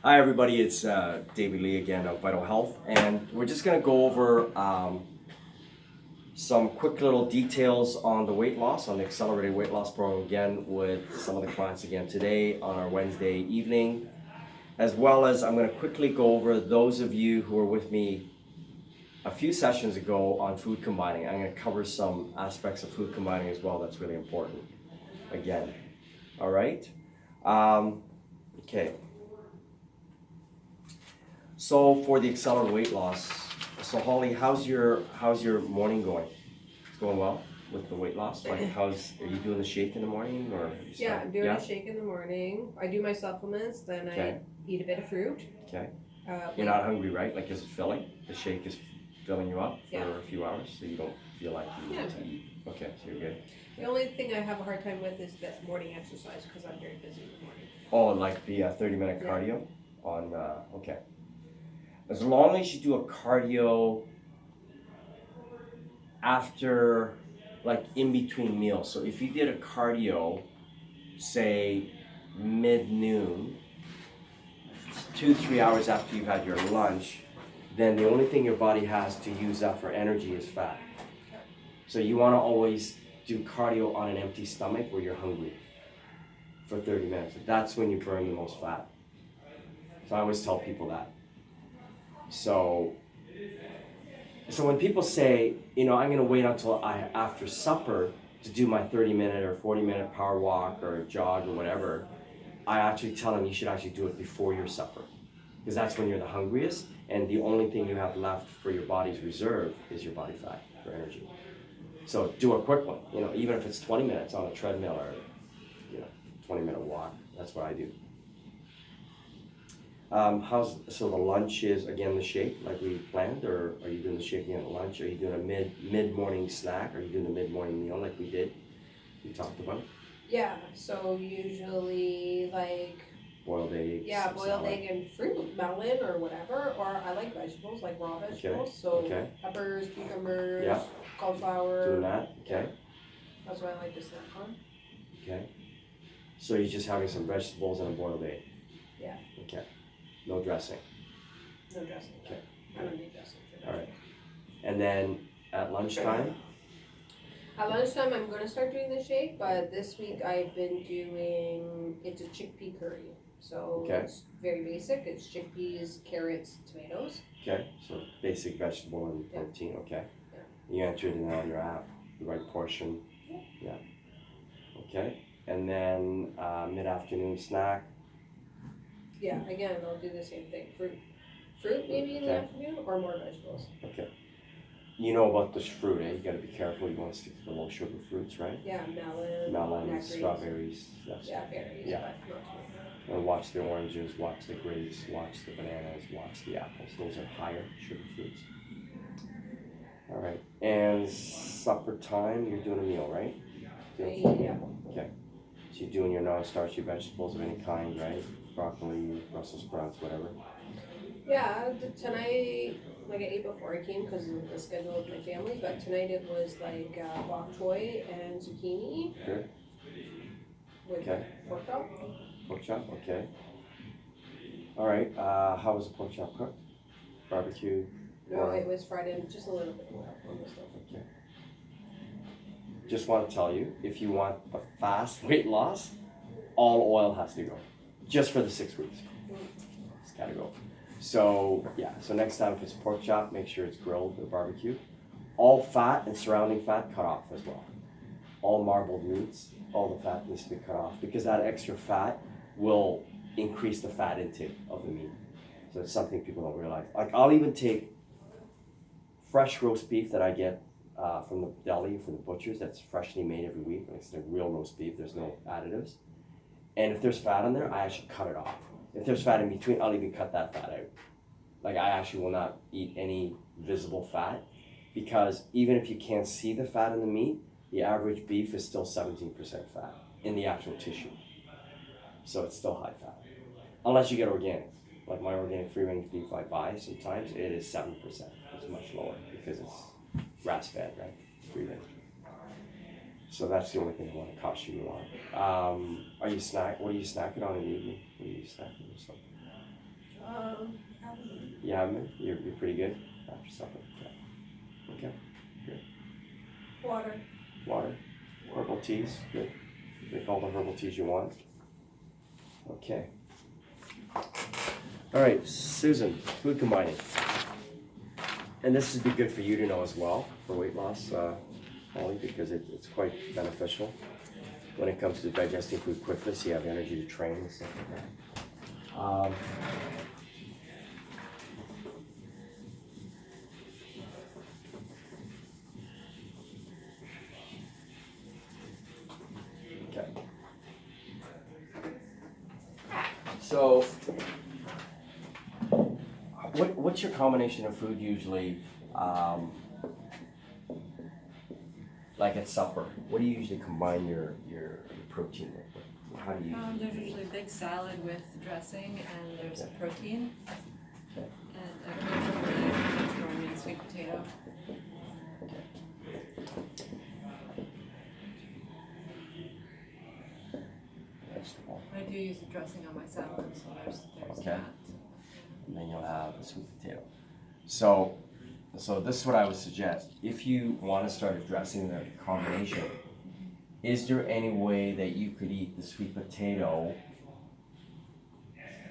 Hi everybody, it's David Lee again of Vital Health, and we're just going to go over some quick little details on the weight loss, on the accelerated weight loss program again with some of the clients again today on our Wednesday evening, as well as I'm going to quickly go over those of you who were with me a few sessions ago on food combining. I'm going to cover some aspects of food combining as well that's really important again. All right? Okay. So for the accelerated weight loss, so Holly, how's your morning going? It's going well with the weight loss? Like are you doing the shake in the morning or? Yeah, I'm doing a shake in the morning. I do my supplements, then Okay. I eat a bit of fruit. Okay. You're not hungry, right? Like is it filling? The shake is filling you up for a few hours so you don't feel like you need to eat. Okay, so you're good. The only thing I have a hard time with is the morning exercise because I'm very busy in the morning. Oh, like the 30-minute cardio on, okay. As long as you do a cardio after, like in between meals. So if you did a cardio, say mid-noon, 2-3 hours after you've had your lunch, then the only thing your body has to use up for energy is fat. So you want to always do cardio on an empty stomach where you're hungry for 30 minutes. That's when you burn the most fat. So I always tell people that. So when people say, I'm going to wait until after supper to do my 30-minute or 40-minute power walk or jog or whatever, I actually tell them you should actually do it before your supper, because that's when you're the hungriest, and the only thing you have left for your body's reserve is your body fat for energy. So do a quick one, even if it's 20 minutes on a treadmill or 20-minute walk. That's what I do. So the lunch is again the shake like we planned, or are you doing the shake again at lunch? Are you doing a mid-morning snack? Are you doing a mid-morning meal like we talked about? Yeah, so usually like boiled eggs. Yeah, boiled egg and fruit, melon or whatever, or I like vegetables, like raw vegetables. Peppers, cucumbers, cauliflower. Doing that, okay. That's what I like to snack on. Okay. So you're just having some vegetables and a boiled egg? Yeah. Okay. No dressing? No dressing. Okay. I don't need dressing for that. All right. And then at lunchtime? At lunchtime, I'm going to start doing the shake, but this week I've been doing, it's a chickpea curry. So it's very basic. It's chickpeas, carrots, tomatoes. Okay, so basic vegetable and protein, okay. Yeah. You entered it on your app, the right portion. Yeah. Okay, and then mid-afternoon snack? Yeah, again, I'll do the same thing. Fruit maybe in the afternoon, or more vegetables. Okay. You know about the fruit, eh? You gotta be careful. You want to stick to the low sugar fruits, right? Yeah, melons, strawberries. Berries, yeah. But not too much. And watch the oranges, watch the grapes, watch the bananas, watch the apples. Those are higher sugar fruits. All right. And supper time, you're doing a meal, right? Yeah. Okay. So you're doing your non-starchy vegetables of any kind, right? Broccoli, Brussels sprouts, whatever. Yeah, tonight, like I ate before I came because of the schedule of my family, but tonight it was like bok choy and zucchini. Good. With pork chop. Pork chop, okay. All right, how was the pork chop cooked? Barbecue? No, it was fried in just a little bit more on the stove. Okay. Just want to tell you, if you want a fast weight loss, all oil has to go, just for the 6 weeks. It's gotta go. So so next time if it's pork chop, make sure it's grilled or barbecue. All fat and surrounding fat cut off as well. All marbled meats, all the fat needs to be cut off, because that extra fat will increase the fat intake of the meat. So it's something people don't realize. Like I'll even take fresh roast beef that I get from the deli, from the butchers, that's freshly made every week. It's the real roast beef, there's no additives. And if there's fat in there, I actually cut it off. If there's fat in between, I'll even cut that fat out. Like I actually will not eat any visible fat, because even if you can't see the fat in the meat, the average beef is still 17% fat in the actual tissue. So it's still high fat. Unless you get organic. Like my organic free-range beef I buy sometimes, it is 7%. It's much lower because it's grass-fed, right? Free-range. So that's the only thing I want to caution you on. What are you snacking on in the evening? What are you snacking or something? You haven't been? You're pretty good after supper. Yeah. Okay. Good. Water. Herbal teas. Good. Drink all the herbal teas you want. Okay. All right, Susan, food combining. And this would be good for you to know as well for weight loss, Holly, because it's quite beneficial when it comes to digesting food quickly, so you have energy to train and stuff like that. Okay. So, what's your combination of food usually? Like at supper, what do you usually combine your protein with? How do you? There's usually a big salad with dressing, and there's a protein, Okay. and occasionally throwing in sweet potato. Vegetable. I do use the dressing on my salad, so there's Okay. that. And then you'll have a sweet potato. So this is what I would suggest. If you want to start addressing the combination, is there any way that you could eat the sweet potato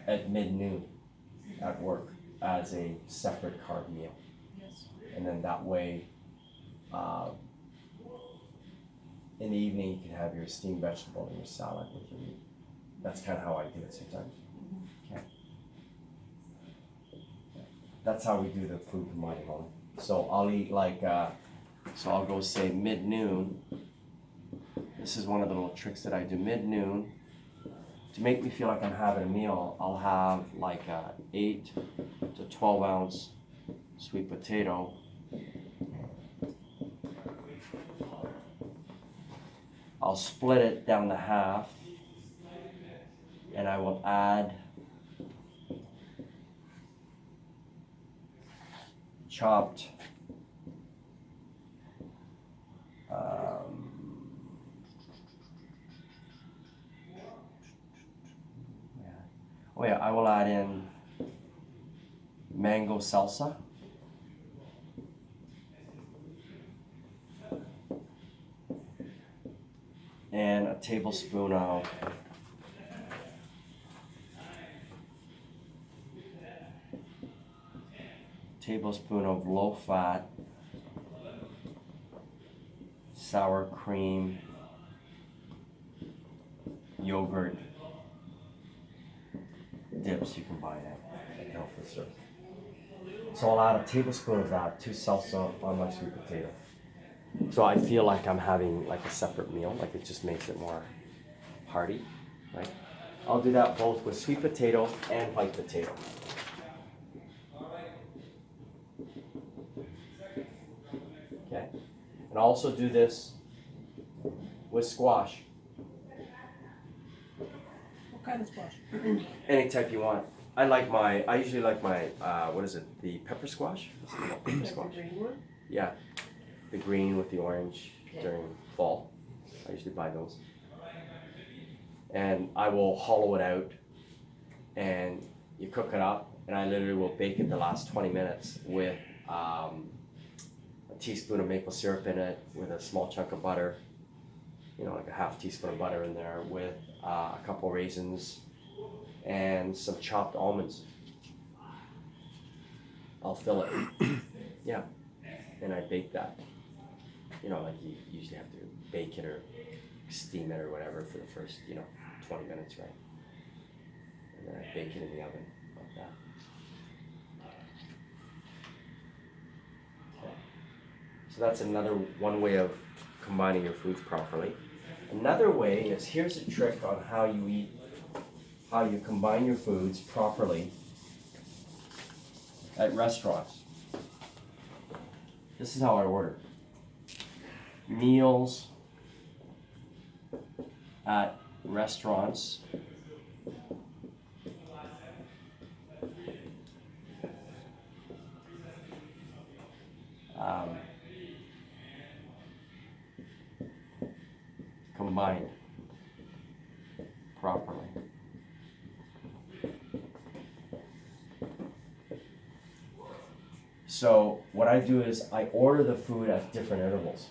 at mid-noon at work as a separate carb meal? Yes. And then that way, in the evening, you can have your steamed vegetable and your salad with your meat. That's kind of how I do it sometimes. Okay. That's how we do the food combining only. So I'll eat so I'll go say mid-noon. This is one of the little tricks that I do mid-noon. To make me feel like I'm having a meal, I'll have like a 8 to 12 ounce sweet potato. I'll split it down to half, and I will add chopped I will add in mango salsa. And a tablespoon of low-fat sour cream yogurt dips you can buy at Health Wed Nutrition. So I'll add a tablespoon of that to salsa on my sweet potato. So I feel like I'm having like a separate meal, like it just makes it more hearty, right? I'll do that both with sweet potato and white potato. Okay, and I'll also do this with squash. What kind of squash? Any type you want. I usually like my, the pepper squash? Pepper squash. The green one? Yeah, the green with the orange during fall. I usually buy those. And I will hollow it out, and you cook it up, and I literally will bake it the last 20 minutes with a teaspoon of maple syrup in it, with a small chunk of butter, like a half teaspoon of butter in there, with a couple raisins and some chopped almonds. I'll fill it. Yeah. And I bake that. Like you usually have to bake it or steam it or whatever for the first, 20 minutes, right? And then I bake it in the oven like that. Okay. So that's one way of combining your foods properly. Another way is, here's a trick on how you combine your foods properly at restaurants. This is how I order. Meals at restaurants combined properly. So what I do is I order the food at different intervals.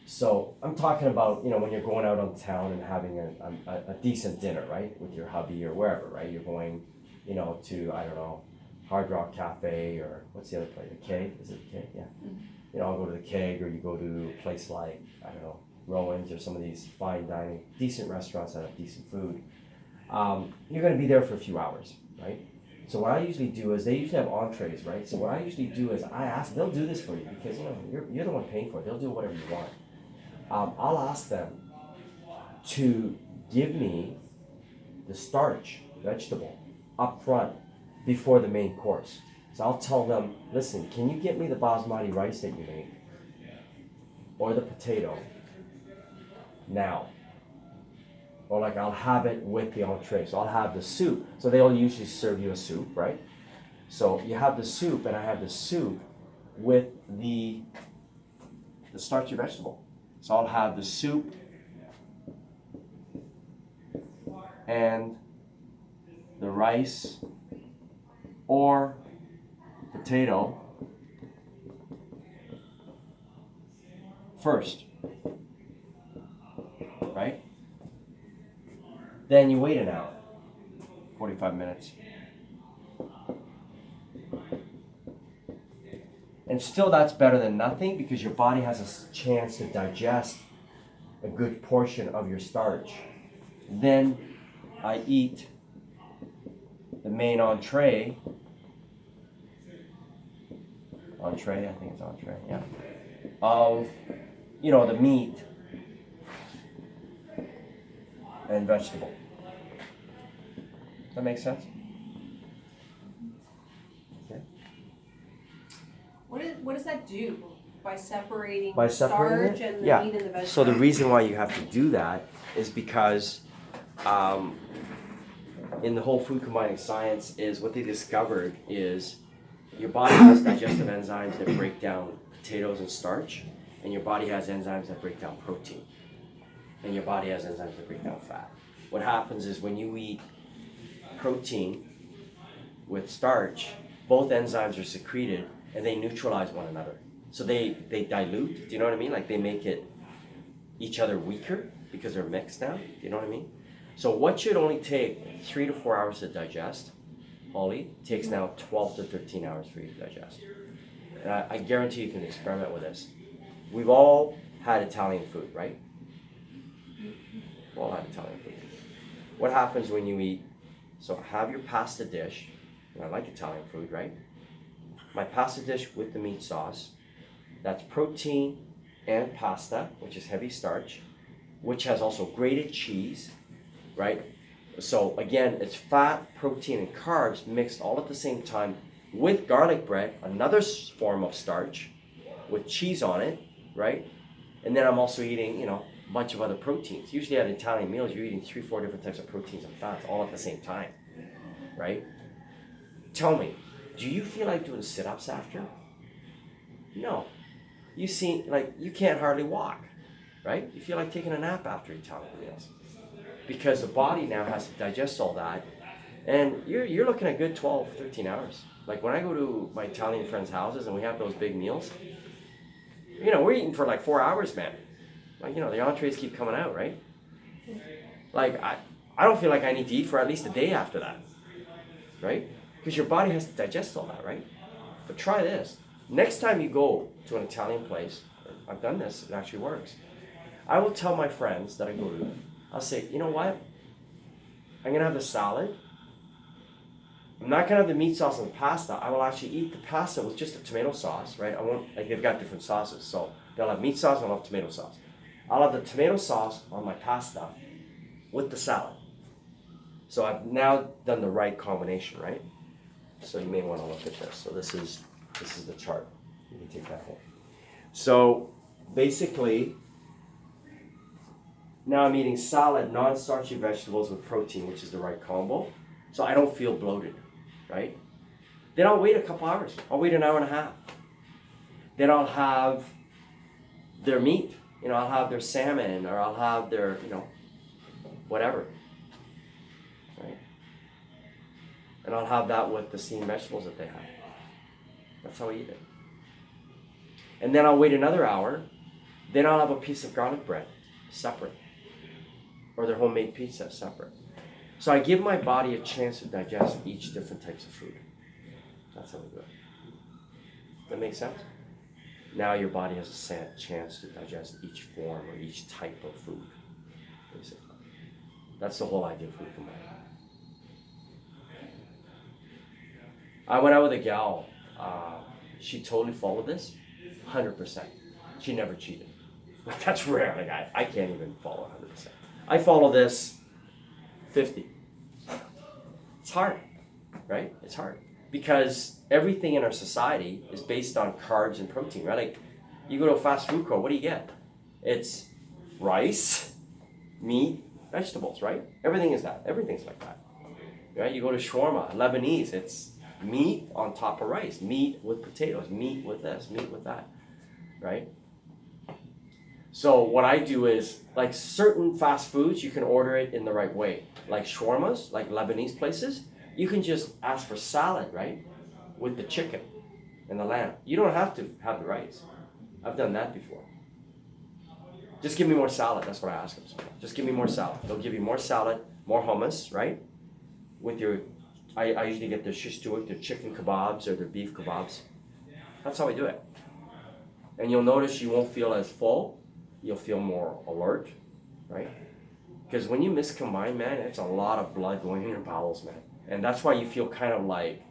So I'm talking about, when you're going out on town and having a decent dinner, right? With your hubby or wherever, right? You're going, to, I don't know, Hard Rock Cafe or what's the other place? The Keg? Is it the Keg? Yeah. Mm-hmm. I'll go to the Keg, or you go to a place like, I don't know, Rowan's or some of these fine dining, decent restaurants that have decent food. You're going to be there for a few hours, right? So what I usually do is they usually have entrees, right? So what I usually do is I ask, they'll do this for you because, you're the one paying for it. They'll do whatever you want. I'll ask them to give me the starch, vegetable, up front before the main course. So I'll tell them, listen, can you get me the basmati rice that you make or the potato now? Or like I'll have it with the entree. So I'll have the soup. So they'll usually serve you a soup, right? So you have the soup, and I have the soup with the starchy vegetable. So I'll have the soup and the rice or potato first, right? Then you wait an hour, 45 minutes. And still that's better than nothing because your body has a chance to digest a good portion of your starch. Then I eat the main entree, I think it's entree, yeah, of, the meat and vegetable. That makes sense? Okay. What does that do by separating Separating starch it? and the Yeah. meat and the vegetable? So the reason why you have to do that is because in the whole food combining science is what they discovered is your body has digestive enzymes that break down potatoes and starch, and your body has enzymes that break down protein, and your body has enzymes that break down fat. What happens is when you eat protein with starch, both enzymes are secreted and they neutralize one another. So they dilute, do you know what I mean? Like they make it each other weaker because they're mixed now, do you know what I mean? So what should only take 3 to 4 hours to digest, Holly, takes now 12 to 13 hours for you to digest. And I guarantee you can experiment with this. We've all had Italian food, right? We've all had Italian food. What happens when you eat, so have your pasta dish, and I like Italian food, right? My pasta dish with the meat sauce, that's protein and pasta, which is heavy starch, which has also grated cheese, right? So again, it's fat, protein, and carbs mixed all at the same time with garlic bread, another form of starch, with cheese on it, right? And then I'm also eating, a bunch of other proteins. Usually at Italian meals, you're eating 3-4 different types of proteins and fats all at the same time, right? Tell me, do you feel like doing sit-ups after? No. You seem like you can't hardly walk, right? You feel like taking a nap after Italian meals because the body now has to digest all that, and you're looking at good 12, 13 hours. Like when I go to my Italian friends' houses and we have those big meals, we're eating for like 4 hours, man. Like, the entrees keep coming out, right? Like, I don't feel like I need to eat for at least a day after that, right? Because your body has to digest all that, right? But try this. Next time you go to an Italian place, I've done this, it actually works. I will tell my friends that I go to, I'll say, you know what? I'm going to have the salad. I'm not going to have the meat sauce and the pasta. I will actually eat the pasta with just the tomato sauce, right? I won't, like they've got different sauces. So they'll have meat sauce and I'll have tomato sauce. I'll have the tomato sauce on my pasta with the salad. So I've now done the right combination, right? So you may want to look at this. So this is the chart. You can take that home. So basically, now I'm eating salad, non-starchy vegetables with protein, which is the right combo. So I don't feel bloated, right? Then I'll wait a couple hours. I'll wait an hour and a half. Then I'll have their meat. I'll have their salmon, or I'll have their, whatever, right? And I'll have that with the steamed vegetables that they have. That's how I eat it. And then I'll wait another hour. Then I'll have a piece of garlic bread separate. Or their homemade pizza separate. So I give my body a chance to digest each different types of food. That's how we do it. That makes sense? Now your body has a chance to digest each form or each type of food, basically. That's the whole idea of food combining. I went out with a gal. She totally followed this, 100%. She never cheated. Like, that's rare. Like, I can't even follow 100%. I follow this 50. It's hard, right? It's hard. Because everything in our society is based on carbs and protein, right? Like, you go to a fast food court, what do you get? It's rice, meat, vegetables, right? Everything is that. Everything's like that, right? You go to shawarma, Lebanese, it's meat on top of rice, meat with potatoes, meat with this, meat with that, right? So what I do is, like certain fast foods, you can order it in the right way. Like shawarmas, like Lebanese places, you can just ask for salad, right? With the chicken and the lamb. You don't have to have the rice. I've done that before. Just give me more salad. That's what I ask them. Just give me more salad. They'll give you more salad, more hummus, right? With your, I usually get their shish tuik, their chicken kebabs or their beef kebabs. That's how I do it. And you'll notice you won't feel as full. You'll feel more alert, right? Because when you miscombine, man, it's a lot of blood going in your bowels, man. And that's why you feel kind of like,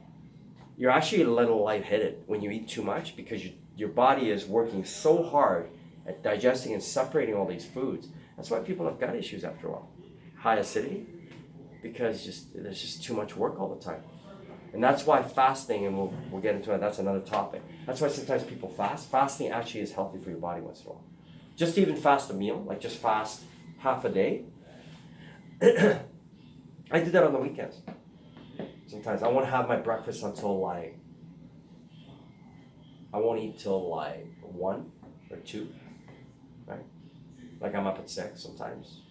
you're actually a little lightheaded when you eat too much, because your body is working so hard at digesting and separating all these foods. That's why people have gut issues after a while. High acidity, because there's just too much work all the time. And that's why fasting, and we'll get into it, that's another topic. That's why sometimes people fast. Fasting actually is healthy for your body once in a while. Just to even fast a meal, like just fast half a day. I do that on the weekends. Sometimes I won't have my breakfast until like, I won't eat till like 1 or 2, right? Like I'm up at 6 sometimes,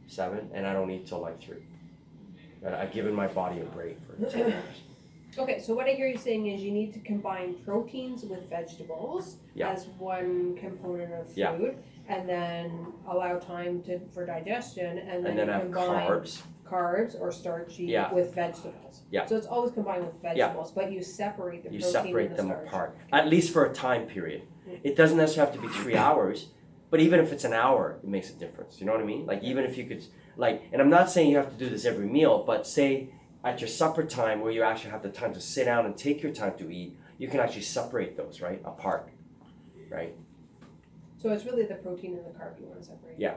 7, and I don't eat till like 3. But I've given my body a break for 2 hours. Okay, so what I hear you saying is you need to combine proteins with vegetables as one component of food, and then allow time for digestion, and then have combine carbs or starchy with vegetables. Yeah. So it's always combined with vegetables, but you separate the protein and the separate them starch. apart, at least for a time period. It doesn't necessarily have to be 3 hours, but even if it's an hour, it makes a difference. You know what I mean? Like even if you could, like, and I'm not saying you have to do this every meal, but say at your supper time where you actually have the time to sit down and take your time to eat, you can actually separate those, right, apart, right? So it's really the protein and the carb you want to separate. Yeah.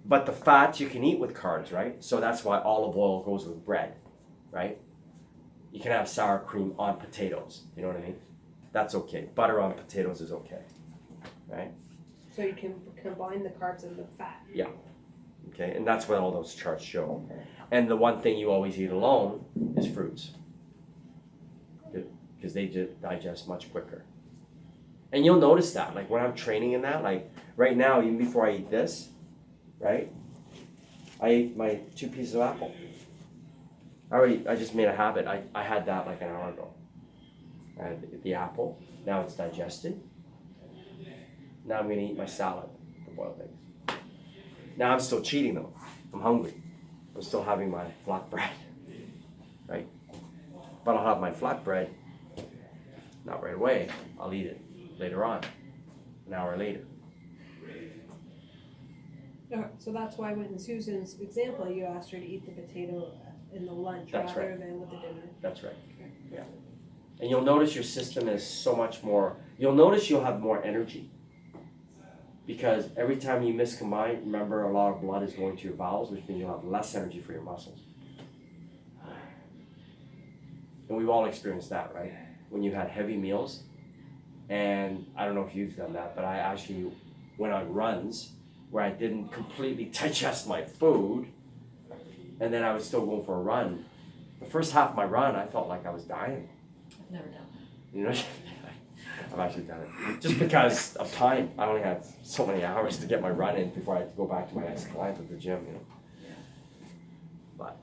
But the fats you can eat with carbs, right? So that's why olive oil goes with bread, right? You can have sour cream on potatoes, you know what I mean? That's okay. Butter on potatoes is okay, right? So you can combine the carbs and the fat. Yeah. Okay, and that's what all those charts show. And the one thing you always eat alone is fruits, because they just digest much quicker. And you'll notice that, like when I'm training in that, like right now, even before I eat this, right? I ate my 2 pieces of apple. I just made a habit. I had that like an hour ago. I had the apple. Now it's digested. Now I'm gonna eat my salad, the boiled eggs. Now I'm still cheating though. I'm hungry. I'm still having my flatbread, right? But I'll have my flatbread, not right away. I'll eat it later on, an hour later. Okay, so that's why in Susan's example, you asked her to eat the potato in the lunch rather than with the dinner. That's right. Okay. Yeah. And you'll notice your system is so much more, you'll notice you'll have more energy. Because every time you miscombine, remember a lot of blood is going to your bowels, which means you'll have less energy for your muscles. And we've all experienced that, right? When you had heavy meals, and I don't know if you've done that, but I actually went on runs where I didn't completely digest my food, and then I was still going for a run. The first half of my run, I felt like I was dying. I've never done that. You know, I've actually done it. Just because of time. I only had so many hours to get my run in before I had to go back to my next client at the gym, you know. But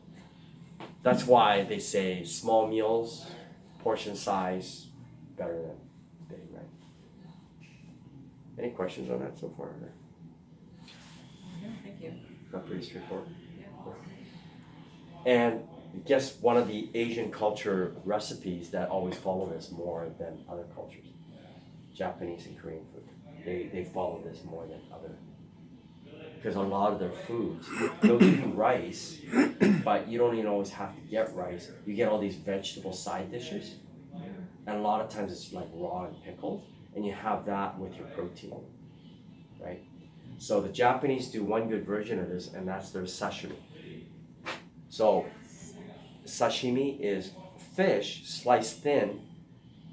that's why they say small meals, portion size better than big, right? Any questions on that so far? Or No, thank you. not pretty straightforward. Yeah. And guess one of the Asian culture recipes that always follow this more than other cultures, Japanese and Korean food. They follow this more than other, because a lot of their foods, they'll give you rice, but you don't even always have to get rice. You get all these vegetable side dishes, and a lot of times it's like raw and pickled, and you have that with your protein, right? So the Japanese do one good version of this, and that's their sashimi. So sashimi is fish sliced thin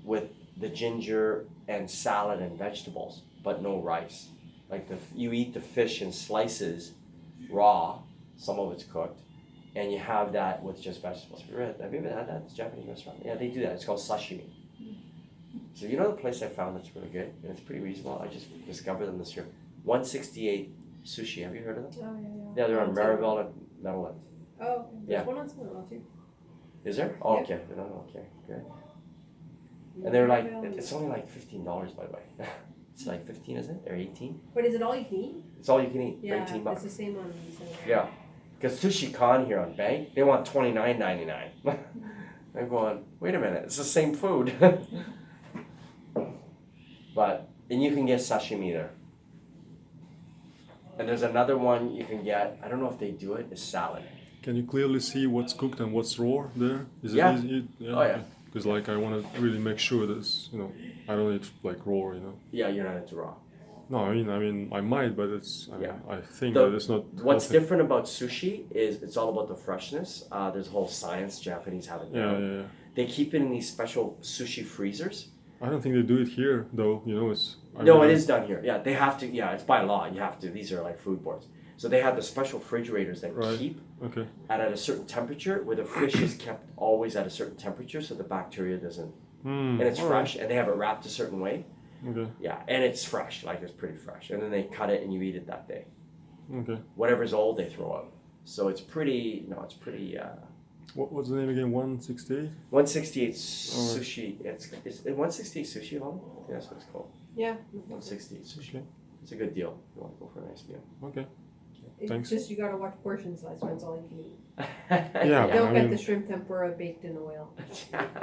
with the ginger and salad and vegetables, but no rice. Like you eat the fish in slices, raw, some of it's cooked, and you have that with just vegetables. Have you ever had that? It's a Japanese restaurant. Yeah, they do that. It's called sashimi. So you know the place I found that's really good, and it's pretty reasonable. I just discovered them this year. 168 Sushi. Have you heard of them? Oh, yeah. Yeah, they're on Maribel and Netherlands. Oh, okay. There's Yeah. one on Sunderland too. Is there? Oh, Yeah. okay. No, okay, good. And they're like, it's only like $15 by the way. It's like 15, is it? Or 18? But is it all you can eat? It's all you can eat for Yeah, 18 it's bucks. the same on Sunderland. Yeah. Because Sushi Con here on Bank, they want $29.99. I'm going, wait a minute, it's the same food. But, and you can get sashimi there. And there's another one you can get, I don't know if they do it, is salad. Can you clearly see what's cooked and what's raw there? Is it Yeah. easy? Oh, yeah. Because like I want to really make sure that it's, I don't eat like raw, Yeah, you're not into raw. No, I mean I might, but Yeah. I think The- that it's not. What's healthy. different about sushi is it's all about the freshness. There's a whole science, Japanese have it Yeah, down. yeah, yeah. They keep it in these special sushi freezers. I don't think they do it here though. It's. No, it is done here. Yeah, they have to. Yeah, it's by law. You have to. These are like food boards. So they have the special refrigerators that Right. keep Okay. at a certain temperature, where the fish is kept always at a certain temperature, so the bacteria doesn't. And it's all fresh, and they have it wrapped a certain way. Right. Okay. Yeah, and it's fresh. Like it's pretty fresh, and then they cut it and you eat it that day. Okay. Whatever's old, they throw out. So it's pretty. No, it's pretty. What's the name again? 168. 168 sushi. It's 168 sushi home. I think that's what it's called. Yeah. 168 sushi. Okay. It's a good deal. If you want to go for a nice meal. Okay. It's Thanks. just you gotta watch portion size when it's all you can eat. Yeah. Don't I get mean- the shrimp tempura baked in oil.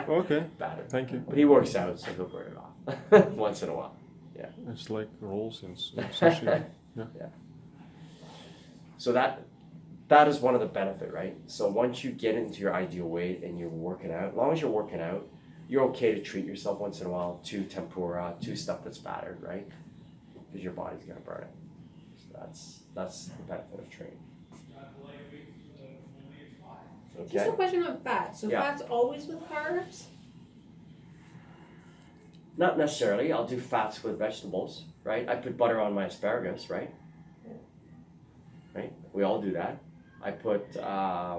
Okay. Batter. Thank you. But he works out, so he'll burn it off once in a while. It's like rolls and sushi. Yeah. So that is one of the benefit, right? So once you get into your ideal weight and you're working out, as long as you're working out, you're okay to treat yourself once in a while to tempura, to stuff that's battered, right? Because your body's gonna burn it. So that's the benefit of training. Just a Okay. question on fat. So Yeah. fat's always with carbs? Not necessarily. I'll do fats with vegetables, right? I put butter on my asparagus, right? Right? We all do that. I put, I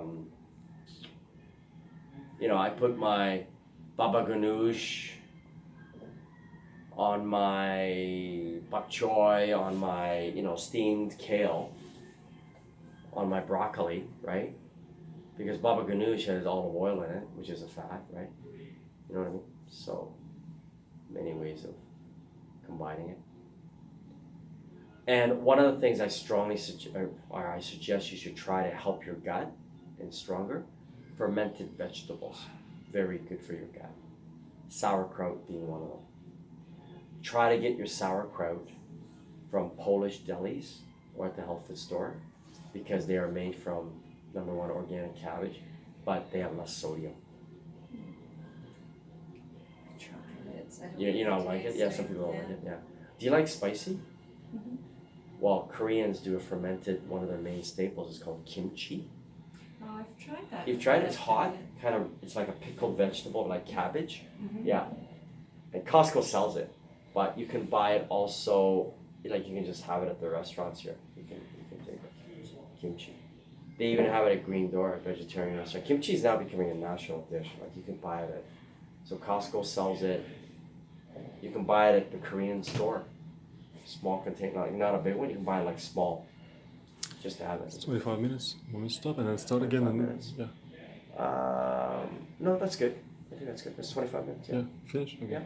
put my baba ganoush on my bok choy, on my, steamed kale, on my broccoli, right? Because baba ganoush has olive oil in it, which is a fat, right? You know what I mean? So, many ways of combining it. And one of the things I strongly I suggest you should try to help your gut and stronger, fermented vegetables, very good for your gut. Sauerkraut being one of them. Try to get your sauerkraut from Polish delis or at the health food store, because they are made from, number one, organic cabbage, but they have less sodium. You don't like it? Yeah, some people don't like it, yeah. Do you like spicy? Mhm. Well, Koreans do a fermented, one of their main staples is called kimchi. Oh, I've tried that. You've tried it? It's hot, it's like a pickled vegetable, like cabbage. Mhm. Yeah. And Costco sells it, but you can buy it also, like you can just have it at the restaurants here. You can take it. Kimchi. They even have it at Green Door, a vegetarian restaurant. Kimchi is now becoming a national dish. Like you can buy it so Costco sells it. You can buy it at the Korean store. Small container, like not a big one. You can buy it like small, just to have it. 25 minutes. When we stop and then start again. 25 And minutes. yeah. No, that's good. I think that's good. That's 25 minutes. Yeah, finish. Okay. Yeah.